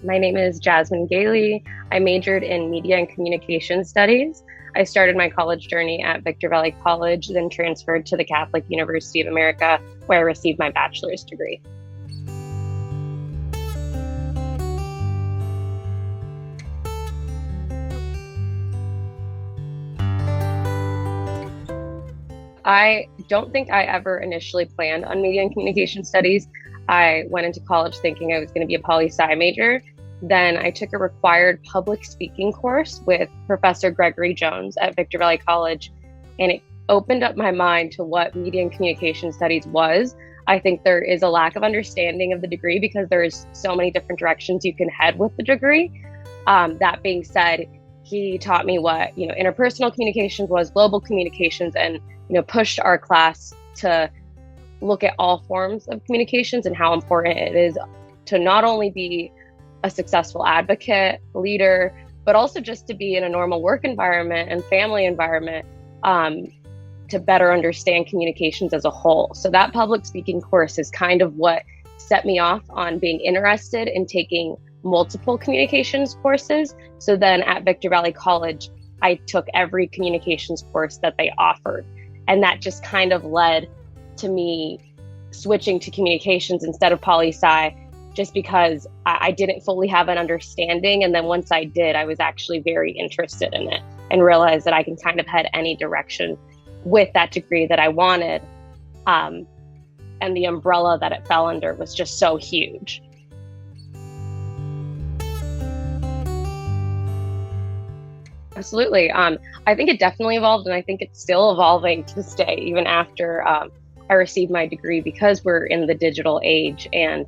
My name is Jazmin Gailey. I majored in media and communication studies. I started my college journey at Victor Valley College, then transferred to the Catholic University of America, where I received my bachelor's degree. I don't think I ever initially planned on media and communication studies. I went into college thinking I was going to be a poli-sci major. Then I took a required public speaking course with Professor Gregory Jones at Victor Valley College, and it opened up my mind to what media and communication studies was. I think there is a lack of understanding of the degree because there's so many different directions you can head with the degree. That being said, he taught me what interpersonal communications was, global communications, and pushed our class to look at all forms of communications and how important it is to not only be a successful advocate, leader, but also just to be in a normal work environment and family environment, to better understand communications as a whole. So that public speaking course is kind of what set me off on being interested in taking multiple communications courses. So then at Victor Valley College, I took every communications course that they offered. And that just kind of led to me switching to communications instead of poli-sci, just because I didn't fully have an understanding. And then once I did, I was actually very interested in it and realized that I can kind of head any direction with that degree that I wanted. And the umbrella that it fell under was just so huge. Absolutely. I think it definitely evolved, and I think it's still evolving to this day, even after I received my degree, because we're in the digital age and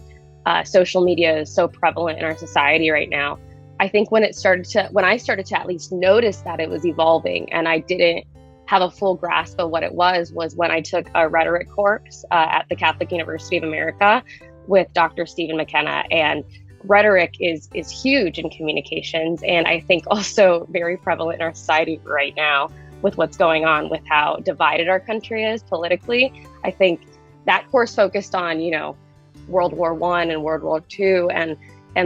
social media is so prevalent in our society right now. I think when I started to at least notice that it was evolving and I didn't have a full grasp of what it was when I took a rhetoric course at the Catholic University of America with Dr. Stephen McKenna. And rhetoric is huge in communications, and I think also very prevalent in our society right now with what's going on with how divided our country is politically. I think that course focused on, World War I and World War II and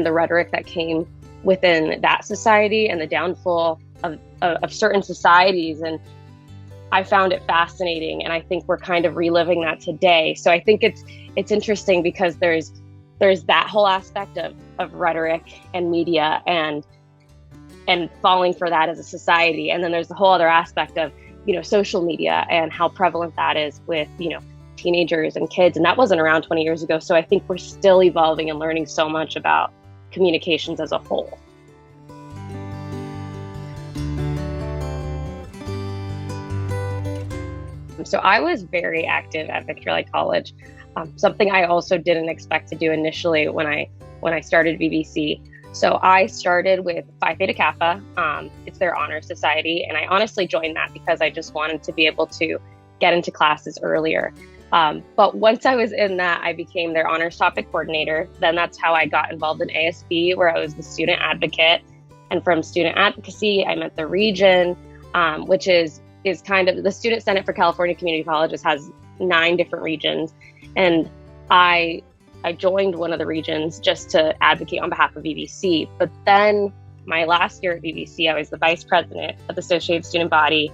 the rhetoric that came within that society and the downfall of certain societies. And I found it fascinating, and I think we're kind of reliving that today. So I think it's interesting because there's that whole aspect of rhetoric and media and falling for that as a society. And then there's the whole other aspect of, social media and how prevalent that is with, teenagers and kids. And that wasn't around 20 years ago. So I think we're still evolving and learning so much about communications as a whole. So I was very active at Victor Valley College. Something I also didn't expect to do initially when I started VVC. So I started with Phi Theta Kappa. It's their honor society, and I honestly joined that because I just wanted to be able to get into classes earlier. But once I was in that, I became their honors topic coordinator. Then that's how I got involved in ASB, where I was the student advocate. And from student advocacy, I met the region, which is kind of the Student Senate for California Community Colleges has 9 different regions. And I joined one of the regions just to advocate on behalf of VVC. But then my last year at VVC, I was the vice president of the Associated Student Body.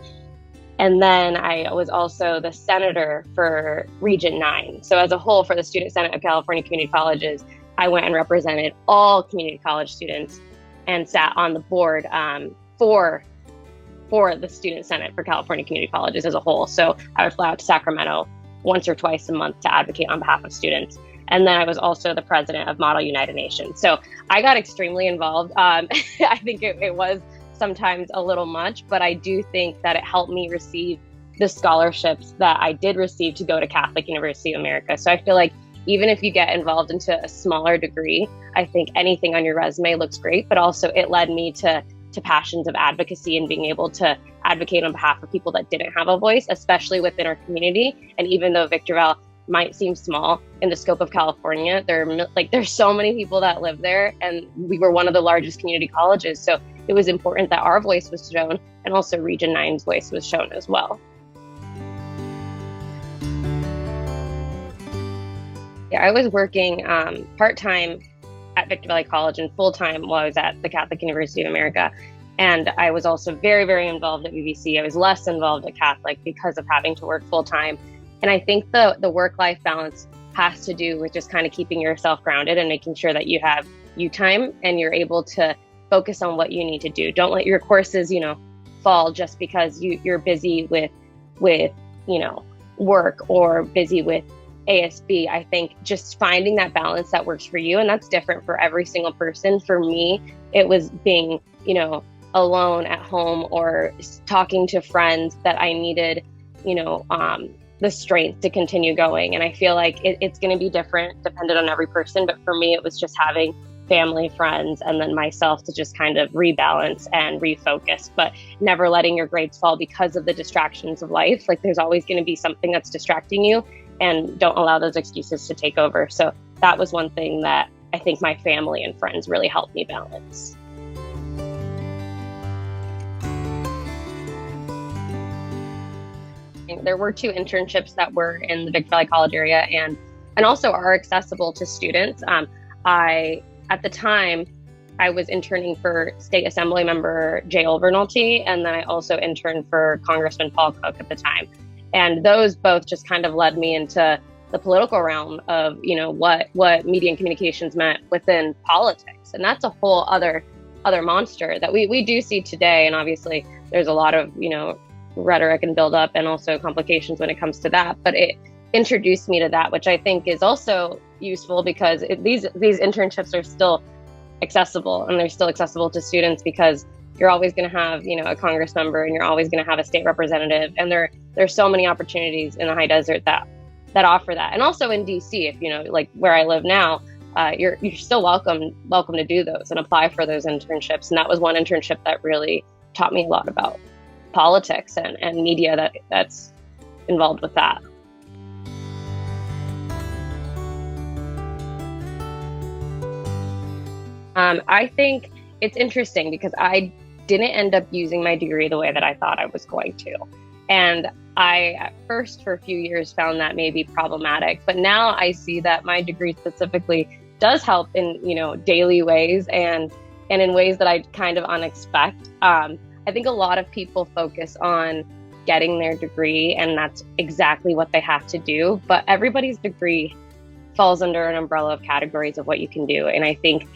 And then I was also the senator for Region 9. So as a whole, for the Student Senate of California Community Colleges, I went and represented all community college students and sat on the board for the Student Senate for California Community Colleges as a whole. So I would fly out to Sacramento once or twice a month to advocate on behalf of students. And then I was also the president of Model United Nations. So I got extremely involved. I think it was sometimes a little much, but I do think that it helped me receive the scholarships that I did receive to go to Catholic University of America. So I feel like even if you get involved into a smaller degree, I think anything on your resume looks great, but also it led me to passions of advocacy and being able to advocate on behalf of people that didn't have a voice, especially within our community. And even though Victorville might seem small in the scope of California, there's so many people that live there, and we were one of the largest community colleges. So it was important that our voice was shown, and also Region 9's voice was shown as well. Yeah, I was working part-time at Victor Valley College and full-time while I was at the Catholic University of America. And I was also very, very involved at VVC. I was less involved at Catholic because of having to work full-time. And I think the work-life balance has to do with just kind of keeping yourself grounded and making sure that you have you time and you're able to focus on what you need to do. Don't let your courses, fall just because you're busy with work or busy with ASB. I think just finding that balance that works for you, and that's different for every single person. For me, it was being, alone at home or talking to friends that I needed, the strength to continue going. And I feel like it's going to be different dependent on every person. But for me, it was just having family, friends, and then myself to just kind of rebalance and refocus, but never letting your grades fall because of the distractions of life. Like there's always going to be something that's distracting you, and don't allow those excuses to take over. So that was one thing that I think my family and friends really helped me balance. There were 2 internships that were in the Victor Valley College area and also are accessible to students. At the time, I was interning for State Assembly Member Jay Olvernalty, and then I also interned for Congressman Paul Cook at the time. And those both just kind of led me into the political realm of, what media and communications meant within politics. And that's a whole other monster that we do see today. And obviously there's a lot of, rhetoric and build up and also complications when it comes to that. But it introduced me to that, which I think is also useful because these internships are still accessible, and they're still accessible to students because you're always going to have, a Congress member, and you're always going to have a state representative. And there's so many opportunities in the high desert that offer that. And also in DC, if like where I live now, you're still welcome to do those and apply for those internships. And that was one internship that really taught me a lot about politics and media that's involved with that. I think it's interesting because I didn't end up using my degree the way that I thought I was going to. And I, at first, for a few years, found that maybe problematic. But now I see that my degree specifically does help in, daily ways and in ways that I kind of unexpect. I think a lot of people focus on getting their degree, and that's exactly what they have to do. But everybody's degree falls under an umbrella of categories of what you can do. And I think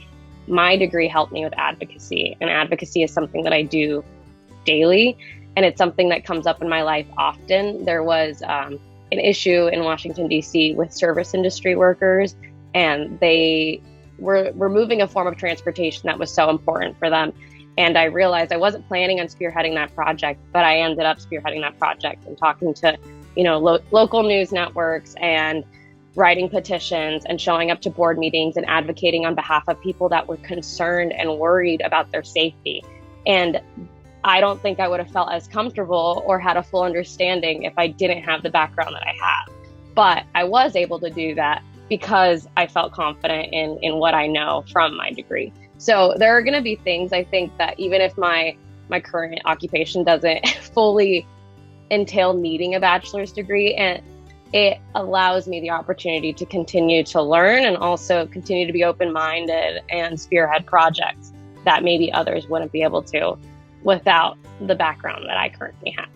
my degree helped me with advocacy, and advocacy is something that I do daily, and it's something that comes up in my life often. There was an issue in Washington, D.C. with service industry workers, and they were removing a form of transportation that was so important for them. And I realized I wasn't planning on spearheading that project, but I ended up spearheading that project and talking to, local news networks and writing petitions and showing up to board meetings and advocating on behalf of people that were concerned and worried about their safety. And I don't think I would have felt as comfortable or had a full understanding if I didn't have the background that I have. But I was able to do that because I felt confident in what I know from my degree. So there are going to be things, I think, that even if my current occupation doesn't fully entail needing a bachelor's degree, and it allows me the opportunity to continue to learn and also continue to be open-minded and spearhead projects that maybe others wouldn't be able to without the background that I currently have.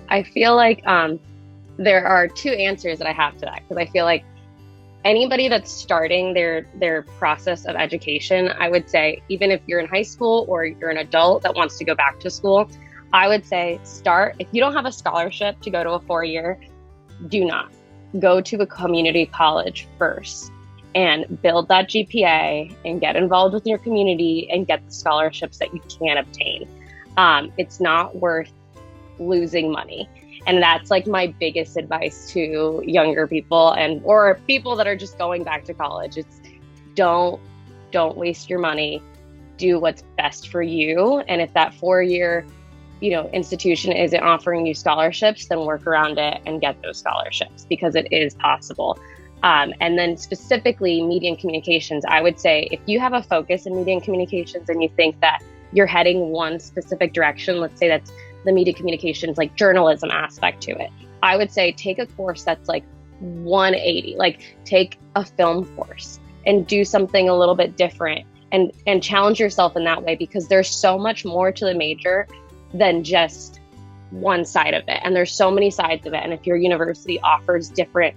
I feel like there are 2 answers that I have to that, because I feel like anybody that's starting their process of education, I would say, even if you're in high school or you're an adult that wants to go back to school, I would say start. If you don't have a scholarship to go to a 4-year, do not. Go to a community college first and build that GPA and get involved with your community and get the scholarships that you can obtain. It's not worth losing money. And that's like my biggest advice to younger people or people that are just going back to college. It's don't waste your money. Do what's best for you. And if that 4-year, institution isn't offering you scholarships, then work around it and get those scholarships, because it is possible. And then specifically media and communications, I would say if you have a focus in media and communications and you think that you're heading one specific direction, let's say that's the media communications, like journalism aspect to it. I would say take a course that's like 180, like take a film course and do something a little bit different and challenge yourself in that way, because there's so much more to the major than just one side of it. And there's so many sides of it. And if your university offers different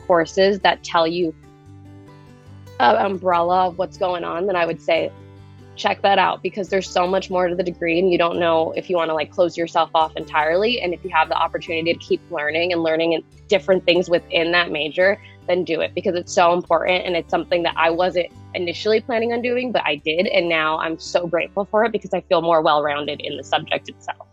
courses that tell you an umbrella of what's going on, then I would say check that out, because there's so much more to the degree, and you don't know if you want to like close yourself off entirely. And if you have the opportunity to keep learning and different things within that major, then do it, because it's so important. And it's something that I wasn't initially planning on doing, but I did. And now I'm so grateful for it because I feel more well-rounded in the subject itself.